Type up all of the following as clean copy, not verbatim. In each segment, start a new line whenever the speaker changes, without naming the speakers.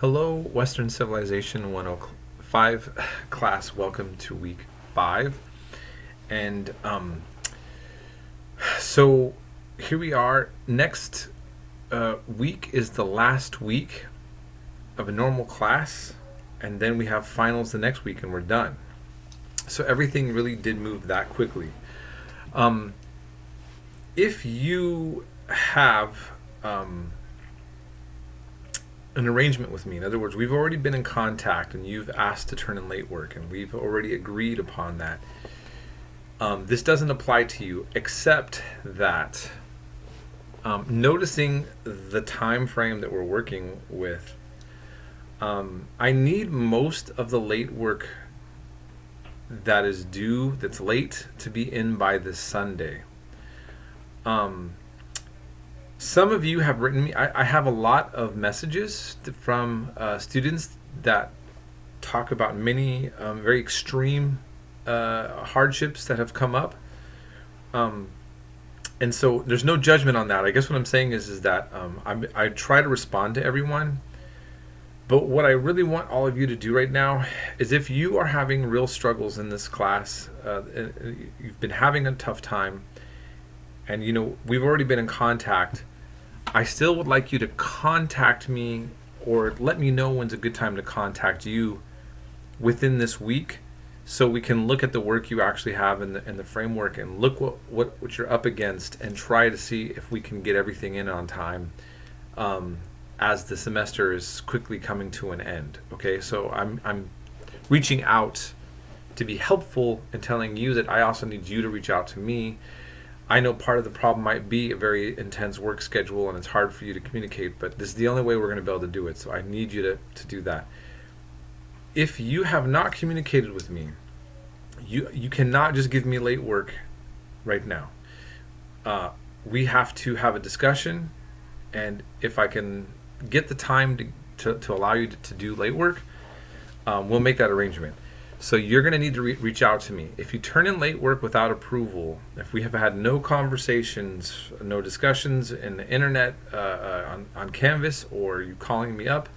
Hello, Western Civilization 105 class. Welcome to week 5. And so here we are. Next week is the last week of a normal class. And then we have finals the next week and we're done. So everything really did move that quickly. If you have an arrangement with me, in other words, we've already been in contact and you've asked to turn in late work and we've already agreed upon that, this doesn't apply to you, except that noticing the time frame that we're working with, I need most of the late work that is due, that's late, to be in by this Sunday. Some of you have written me. I have a lot of messages from students that talk about many very extreme hardships that have come up. And so there's no judgment on that. I guess what I'm saying is that I try to respond to everyone. But what I really want all of you to do right now is, if you are having real struggles in this class, you've been having a tough time, and we've already been in contact, I still would like you to contact me or let me know when's a good time to contact you within this week, so we can look at the work you actually have in the framework and look what you're up against and try to see if we can get everything in on time as the semester is quickly coming to an end. Okay, so I'm reaching out to be helpful and telling you that I also need you to reach out to me. I know part of the problem might be a very intense work schedule and it's hard for you to communicate, but this is the only way we're going to be able to do it, so I need you to do that. If you have not communicated with me, you cannot just give me late work right now. We have to have a discussion, and if I can get the time to allow you to do late work, we'll make that arrangement. So you're going to need to reach out to me. If you turn in late work without approval, if we have had no conversations, no discussions in the internet, on Canvas, or you calling me up,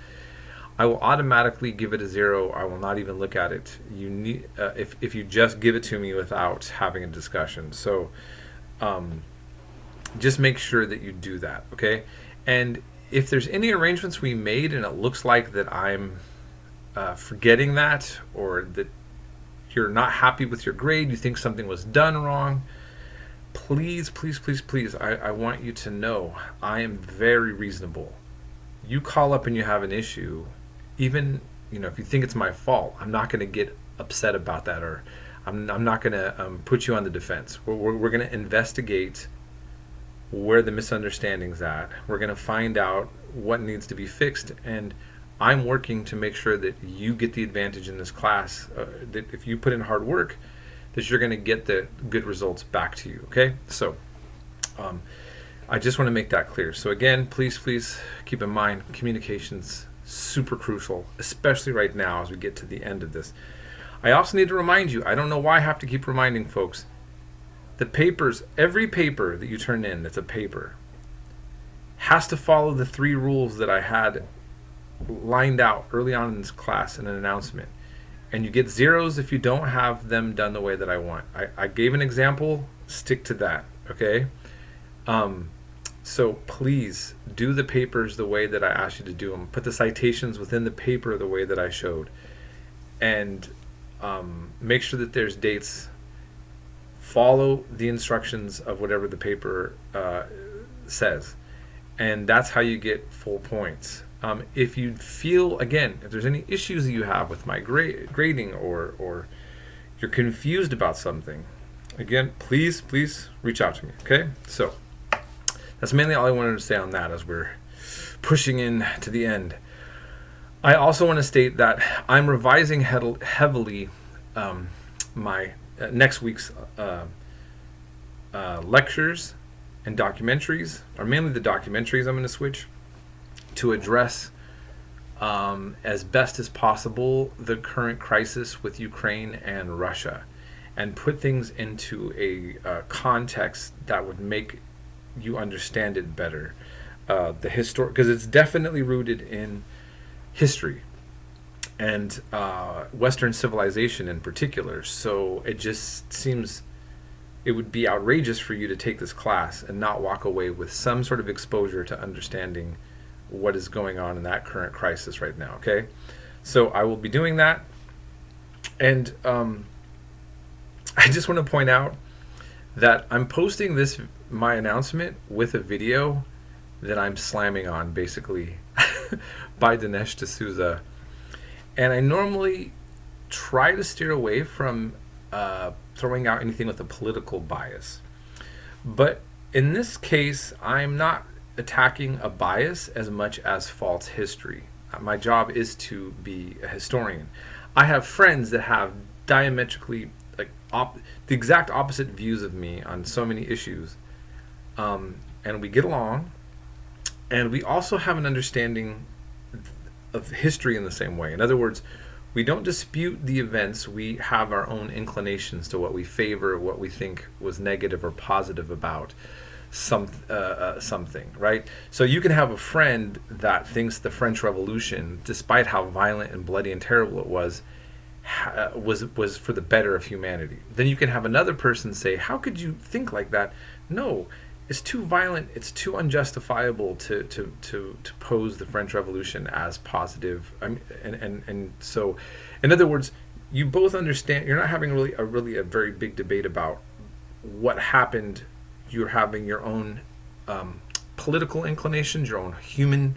I will automatically give it a 0. I will not even look at it. You need if you just give it to me without having a discussion. So just make sure that you do that, okay? And if there's any arrangements we made and it looks like that I'm forgetting that, or that you're not happy with your grade, you think something was done wrong, please, I want you to know I am very reasonable. You call up and you have an issue, even if you think it's my fault, I'm not going to get upset about that, or I'm not going to put you on the defense. We're going to investigate where the misunderstanding's at. We're going to find out what needs to be fixed, and I'm working to make sure that you get the advantage in this class, that if you put in hard work, that you're going to get the good results back to you, okay? So I just want to make that clear. So again, please keep in mind, communication's super crucial, especially right now as we get to the end of this. I also need to remind you, I don't know why I have to keep reminding folks, the papers, every paper that you turn in that's a paper, has to follow the 3 rules that I had lined out early on in this class in an announcement. And you get 0s if you don't have them done the way that I want. I gave an example, stick to that, okay? So please do the papers the way that I asked you to do them. Put the citations within the paper the way that I showed. And make sure that there's dates. Follow the instructions of whatever the paper says. And that's how you get full points. If you feel, again, if there's any issues that you have with my grading, or you're confused about something, again, please reach out to me, okay? So that's mainly all I wanted to say on that as we're pushing in to the end. I also want to state that I'm revising heavily my next week's lectures and documentaries, or mainly the documentaries I'm going to switch to address as best as possible the current crisis with Ukraine and Russia, and put things into a context that would make you understand it better. The historic, because it's definitely rooted in history and Western civilization in particular. So it just seems it would be outrageous for you to take this class and not walk away with some sort of exposure to understanding what is going on in that current crisis right now. Okay, so I will be doing that, and I just want to point out that I'm posting my announcement with a video that I'm slamming on, basically, by Dinesh D'Souza. And I normally try to steer away from throwing out anything with a political bias. But in this case, I'm not attacking a bias as much as false history. My job is to be a historian. I have friends that have diametrically, the exact opposite views of me on so many issues. And we get along. And we also have an understanding of history in the same way. In other words, we don't dispute the events. We have our own inclinations to what we favor, what we think was negative or positive about something, right? So you can have a friend that thinks the French Revolution, despite how violent and bloody and terrible it was for the better of humanity. Then you can have another person say, how could you think like that? No, it's too violent, it's too unjustifiable to pose the French Revolution as positive. And so, in other words, you both understand. You're not having really a very big debate about what happened. You're having your own political inclinations, your own human,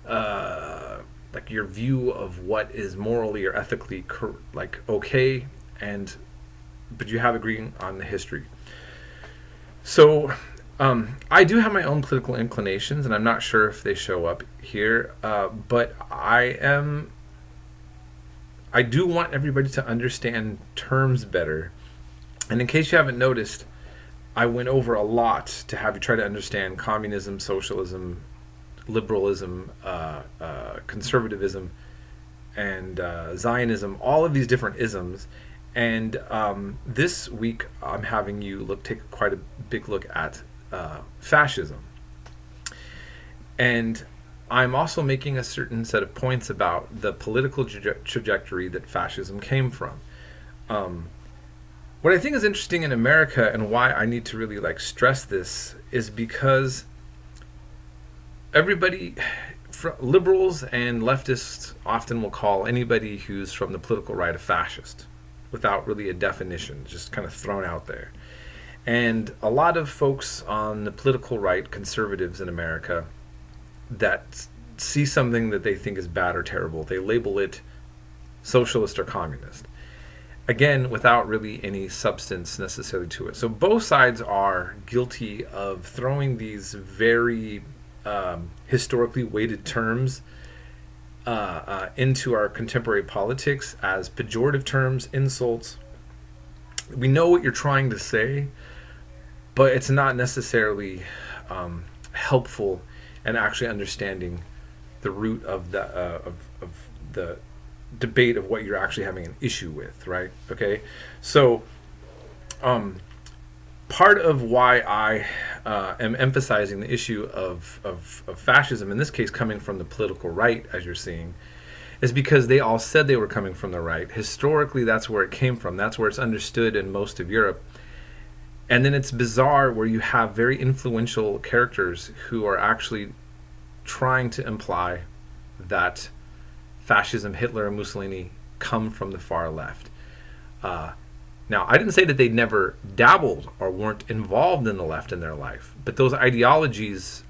like your view of what is morally or ethically okay, but you have agreeing on the history. So I do have my own political inclinations, and I'm not sure if they show up here, but I do want everybody to understand terms better. And in case you haven't noticed, I went over a lot to have you try to understand communism, socialism, liberalism, conservatism, and Zionism, all of these different isms. And this week I'm having you take quite a big look at fascism. And I'm also making a certain set of points about the political trajectory that fascism came from. What I think is interesting in America, and why I need to really stress this, is because everybody, liberals and leftists, often will call anybody who's from the political right a fascist, without really a definition, just kind of thrown out there. And a lot of folks on the political right, conservatives in America, that see something that they think is bad or terrible, they label it socialist or communist. Again, without really any substance necessarily to it. So both sides are guilty of throwing these very historically weighted terms into our contemporary politics as pejorative terms, insults. We know what you're trying to say, but it's not necessarily helpful in actually understanding the root of the debate of what you're actually having an issue with, right? Okay, so part of why I am emphasizing the issue of fascism, in this case coming from the political right, as you're seeing, is because they all said they were coming from the right. Historically, that's where it came from. That's where it's understood in most of Europe. And then it's bizarre where you have very influential characters who are actually trying to imply that fascism, Hitler and Mussolini, come from the far left. Now, I didn't say that they never dabbled or weren't involved in the left in their life, but those ideologies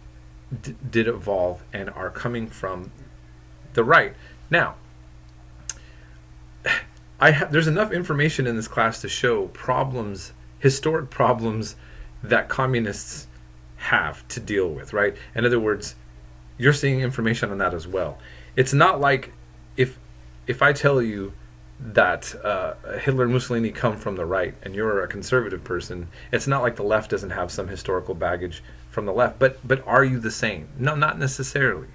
did evolve and are coming from the right. Now, there's enough information in this class to show problems, historic problems that communists have to deal with, right? In other words, you're seeing information on that as well. It's not like if I tell you that Hitler and Mussolini come from the right and you're a conservative person, it's not like the left doesn't have some historical baggage from the left. But are you the same? No, not necessarily,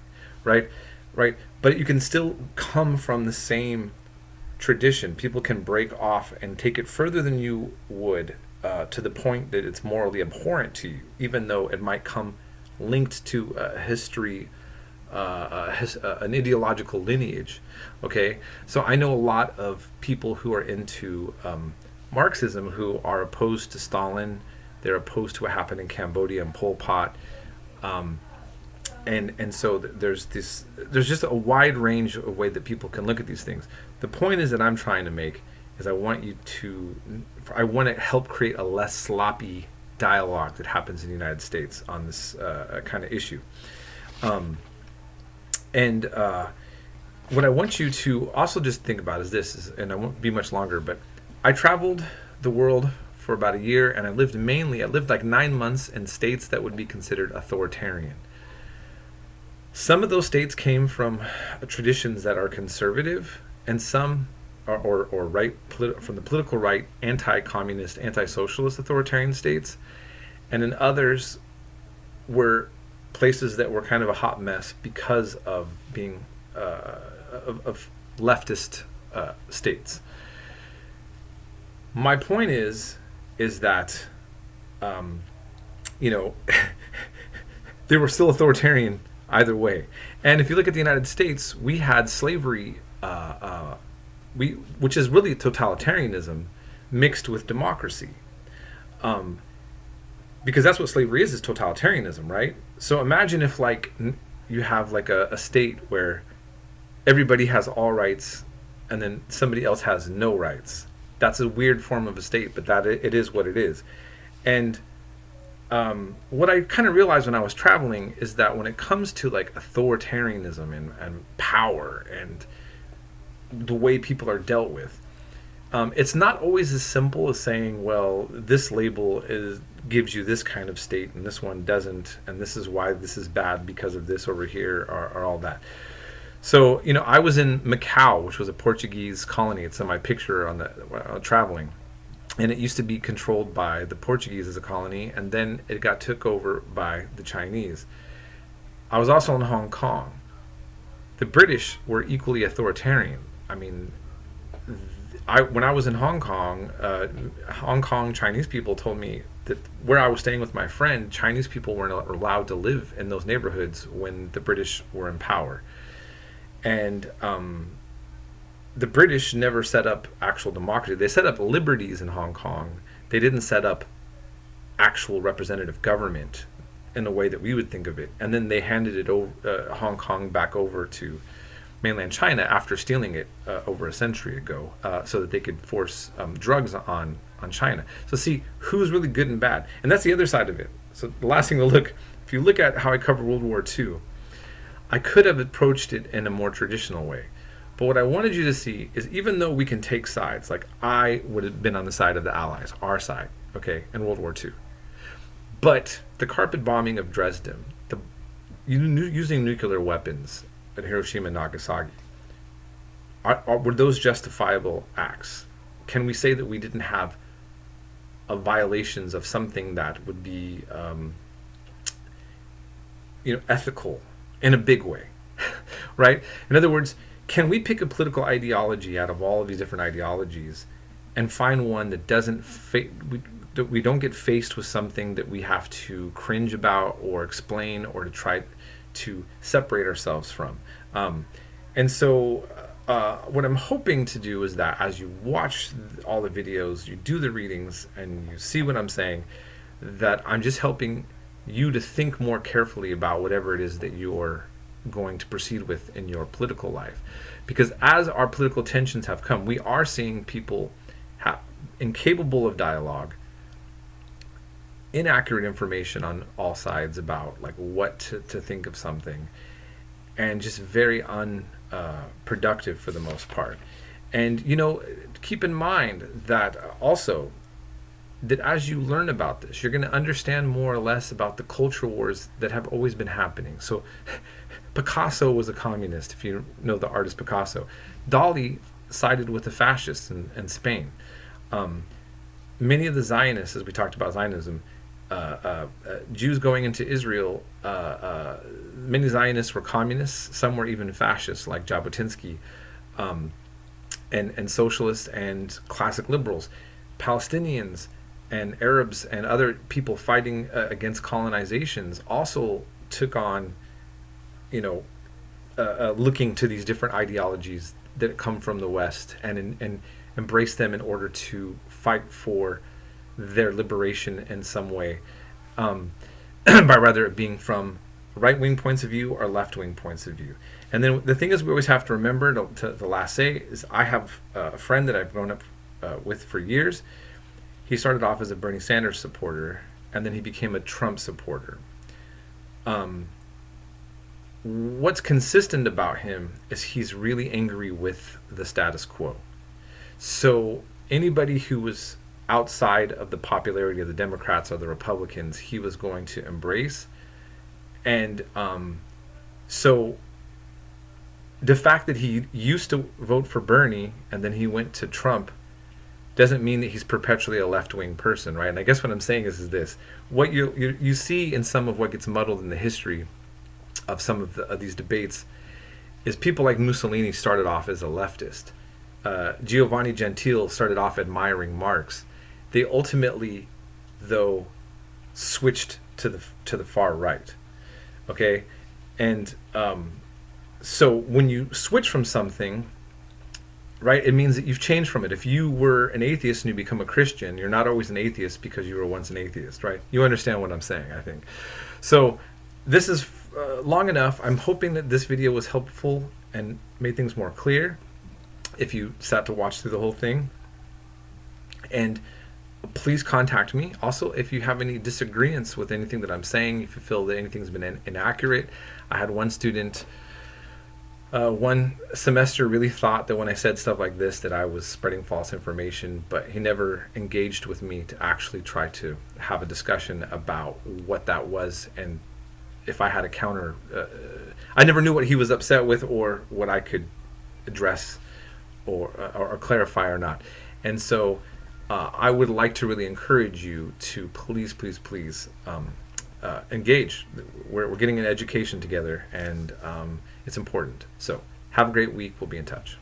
right? But you can still come from the same tradition. People can break off and take it further than you would, to the point that it's morally abhorrent to you, even though it might come linked to a history an ideological lineage. Okay, so I know a lot of people who are into Marxism who are opposed to Stalin. They're opposed to what happened in Cambodia and Pol Pot. And so there's just a wide range of way that people can look at these things. The point is that I'm trying to make is I want to help create a less sloppy dialogue that happens in the United States on this kind of issue. What I want you to also just think about is this, and I won't be much longer, but I traveled the world for about a year, and I lived like 9 months in states that would be considered authoritarian. Some of those states came from traditions that are conservative, and some or right from the political right, anti-communist, anti-socialist authoritarian states, and then others were places that were kind of a hot mess because of being of leftist states. My point is that they were still authoritarian either way. And if you look at the United States, we had slavery, which is really totalitarianism mixed with democracy. Because that's what slavery is totalitarianism, right? So imagine if you have a state where everybody has all rights and then somebody else has no rights. That's a weird form of a state, but it is what it is. And what I kind of realized when I was traveling is that when it comes to authoritarianism and power and the way people are dealt with, it's not always as simple as saying, well, this label gives you this kind of state and this one doesn't, and this is why this is bad because of this over here, or all that. So, I was in Macau, which was a Portuguese colony. It's in my picture on the traveling. And it used to be controlled by the Portuguese as a colony, and then it got took over by the Chinese. I was also in Hong Kong. The British were equally authoritarian. I mean, when I was in Hong Kong Chinese people told me that where I was staying with my friend, Chinese people weren't allowed to live in those neighborhoods when the British were in power. And the British never set up actual democracy. They set up liberties in Hong Kong. They didn't set up actual representative government in the way that we would think of it. And then they handed it over, Hong Kong back over to mainland China after stealing it over a century ago, so that they could force drugs on China. So see, who's really good and bad? And that's the other side of it. So the last thing to look, if you look at how I covered World War II, I could have approached it in a more traditional way. But what I wanted you to see is, even though we can take sides, like I would have been on the side of the Allies, our side, okay, in World War II. But the carpet bombing of Dresden, using nuclear weapons at Hiroshima and Nagasaki, were those justifiable acts? Can we say that we didn't have violations of something that would be ethical in a big way, right? In other words, can we pick a political ideology out of all of these different ideologies and find one that doesn't that we don't get faced with something that we have to cringe about or explain or to try to separate ourselves from? And so what I'm hoping to do is that as you watch all the videos, you do the readings, and you see what I'm saying, that I'm just helping you to think more carefully about whatever it is that you're going to proceed with in your political life. Because as our political tensions have come, we are seeing people incapable of dialogue, inaccurate information on all sides about what to think of something, and just very unproductive for the most part. And keep in mind that also that as you learn about this, you're going to understand more or less about the culture wars that have always been happening. So Picasso was a communist, if you know the artist Picasso. Dali sided with the fascists in Spain. Many of the Zionists, as we talked about Zionism, Jews going into Israel, many Zionists were communists, some were even fascists like Jabotinsky, and socialists and classic liberals. Palestinians and Arabs and other people fighting against colonizations also took on looking to these different ideologies that come from the West and embrace them in order to fight for their liberation in some way, by rather it being from right-wing points of view or left-wing points of view. And then the thing is, we always have to remember to the last say is, I have a friend that I've grown up with for years. He started off as a Bernie Sanders supporter, and then he became a Trump supporter. What's consistent about him is he's really angry with the status quo. So anybody who was outside of the popularity of the Democrats or the Republicans, he was going to embrace. And so the fact that he used to vote for Bernie and then he went to Trump doesn't mean that he's perpetually a left-wing person, right? And I guess what I'm saying is this: what you see in some of what gets muddled in the history of some of these debates is people like Mussolini started off as a leftist. Giovanni Gentile started off admiring Marx. They ultimately, though, switched to the far right. Okay, and so when you switch from something, right, it means that you've changed from it. If you were an atheist and you become a Christian, you're not always an atheist because you were once an atheist, right? You understand what I'm saying, I think. So this is long enough. I'm hoping that this video was helpful and made things more clear if you sat to watch through the whole thing. And please contact me. Also, if you have any disagreements with anything that I'm saying, if you feel that anything's been inaccurate. I had one student one semester really thought that when I said stuff like this that I was spreading false information, but he never engaged with me to actually try to have a discussion about what that was and if I had a counter. I never knew what he was upset with or what I could address or clarify or not. And so I would like to really encourage you to please engage. We're getting an education together, and it's important. So have a great week. We'll be in touch.